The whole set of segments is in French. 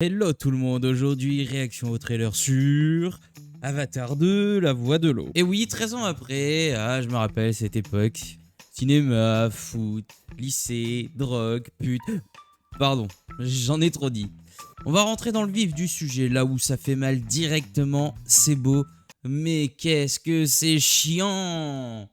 Hello tout le monde, aujourd'hui réaction au trailer sur Avatar 2, la voix de l'eau. Et oui, 13 ans après, je me rappelle cette époque. Cinéma, foot, lycée, drogue, pute... Pardon, j'en ai trop dit. On va rentrer dans le vif du sujet, là où ça fait mal directement, c'est beau. Mais qu'est-ce que c'est chiant!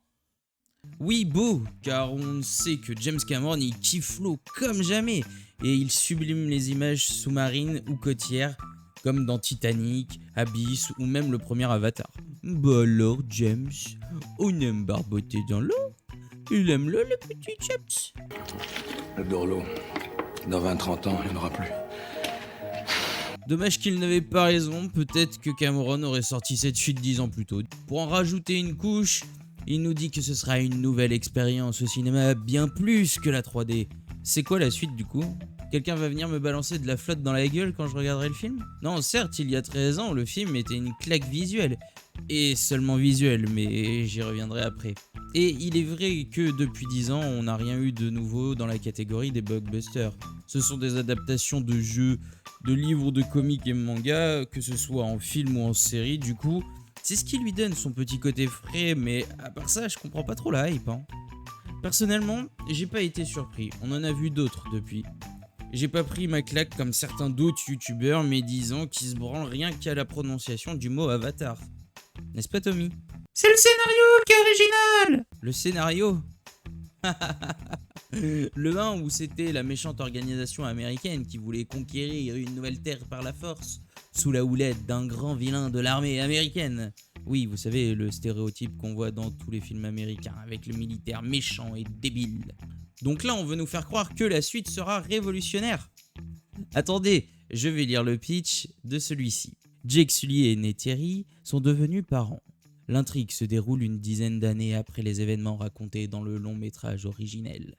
Oui, beau, car on sait que James Cameron il kiffe l'eau comme jamais et il sublime les images sous-marines ou côtières comme dans Titanic, Abyss ou même le premier Avatar. Bah alors James, on aime barboter dans l'eau? Il aime l'eau le petit James? J'adore l'eau. Dans 20-30 ans, il n'y en aura plus. Dommage qu'il n'avait pas raison, peut-être que Cameron aurait sorti cette suite 10 ans plus tôt. Pour en rajouter une couche, il nous dit que ce sera une nouvelle expérience au cinéma bien plus que la 3D. C'est quoi la suite du coup? Quelqu'un va venir me balancer de la flotte dans la gueule quand je regarderai le film? Non, certes, il y a 13 ans, le film était une claque visuelle. Et seulement visuelle, mais j'y reviendrai après. Et il est vrai que depuis 10 ans, on n'a rien eu de nouveau dans la catégorie des blockbusters. Ce sont des adaptations de jeux, de livres, de comics et mangas, que ce soit en film ou en série, du coup, c'est ce qui lui donne son petit côté frais, mais à part ça, je comprends pas trop la hype. Personnellement, j'ai pas été surpris, on en a vu d'autres depuis. J'ai pas pris ma claque comme certains d'autres youtubeurs médisants qui se branlent rien qu'à la prononciation du mot avatar. N'est-ce pas Tommy? C'est le scénario qui est original! Le scénario? Le 1 où c'était la méchante organisation américaine qui voulait conquérir une nouvelle terre par la force, sous la houlette d'un grand vilain de l'armée américaine. Oui, vous savez, le stéréotype qu'on voit dans tous les films américains, avec le militaire méchant et débile. Donc là, on veut nous faire croire que la suite sera révolutionnaire. Attendez, je vais lire le pitch de celui-ci. Jake Sully et Neytiri sont devenus parents. L'intrigue se déroule une dizaine d'années après les événements racontés dans le long métrage originel.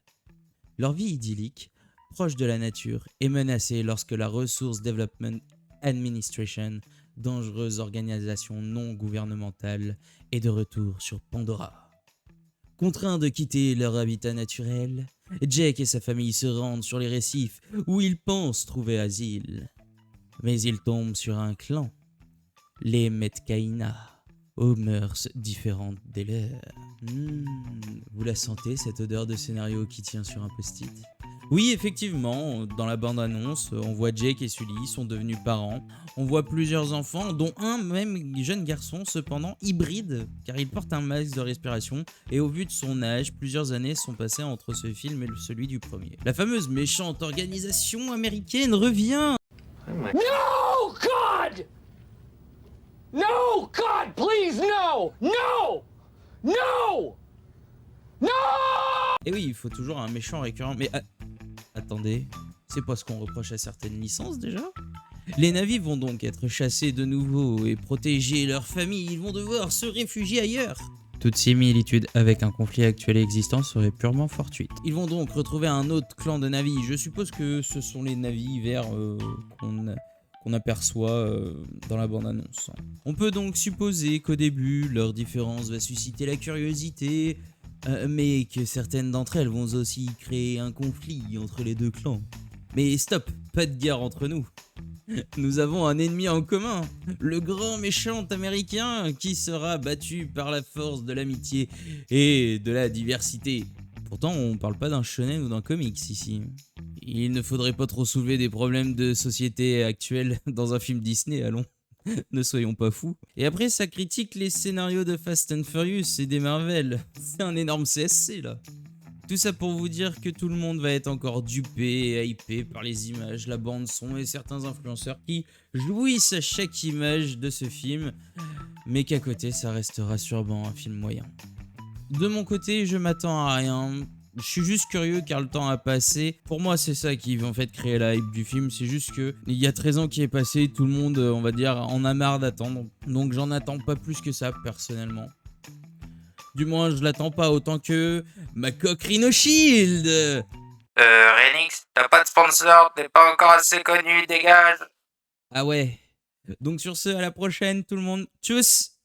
Leur vie idyllique, proche de la nature, est menacée lorsque la Resource Development Administration, dangereuse organisation non gouvernementale, est de retour sur Pandora. Contraints de quitter leur habitat naturel, Jake et sa famille se rendent sur les récifs où ils pensent trouver asile. Mais ils tombent sur un clan, les Metkaina, aux mœurs différentes des leurs. Vous la sentez, cette odeur de scénario qui tient sur un post-it? Oui, effectivement, dans la bande-annonce, on voit Jake et Sully sont devenus parents. On voit plusieurs enfants, dont un même jeune garçon, cependant hybride, car il porte un masque de respiration. Et au vu de son âge, plusieurs années sont passées entre ce film et celui du premier. La fameuse méchante organisation américaine revient. No, God! No, God, please, no! No! No! No! Et oui, il faut toujours un méchant récurrent. Mais attendez, c'est pas ce qu'on reproche à certaines licences déjà? Les Na'vi vont donc être chassés de nouveau et protéger leur famille. Ils vont devoir se réfugier ailleurs. Toute similitude avec un conflit actuel et existant serait purement fortuite. Ils vont donc retrouver un autre clan de Na'vi. Je suppose que ce sont les Na'vi verts qu'on aperçoit dans la bande-annonce. On peut donc supposer qu'au début, leur différence va susciter la curiosité, mais que certaines d'entre elles vont aussi créer un conflit entre les deux clans. Mais stop, pas de guerre entre nous. Nous avons un ennemi en commun, le grand méchant américain qui sera battu par la force de l'amitié et de la diversité. Pourtant, on parle pas d'un shonen ou d'un comics ici. Il ne faudrait pas trop soulever des problèmes de société actuelle dans un film Disney, allons. Ne soyons pas fous. Et après, ça critique les scénarios de Fast and Furious et des Marvel. C'est un énorme CSC là. Tout ça pour vous dire que tout le monde va être encore dupé et hypé par les images, la bande son et certains influenceurs qui jouissent à chaque image de ce film, mais qu'à côté ça restera sûrement un film moyen. De mon côté, je m'attends à rien. Je suis juste curieux car le temps a passé. Pour moi, c'est ça qui va en fait créer la hype du film. C'est juste que il y a 13 ans qui est passé, tout le monde, on va dire, en a marre d'attendre. Donc j'en attends pas plus que ça personnellement. Du moins, je l'attends pas autant que ma coque Rhino Shield. Renix, t'as pas de sponsor, t'es pas encore assez connu, dégage. Ah ouais. Donc sur ce, à la prochaine tout le monde. Tchuss.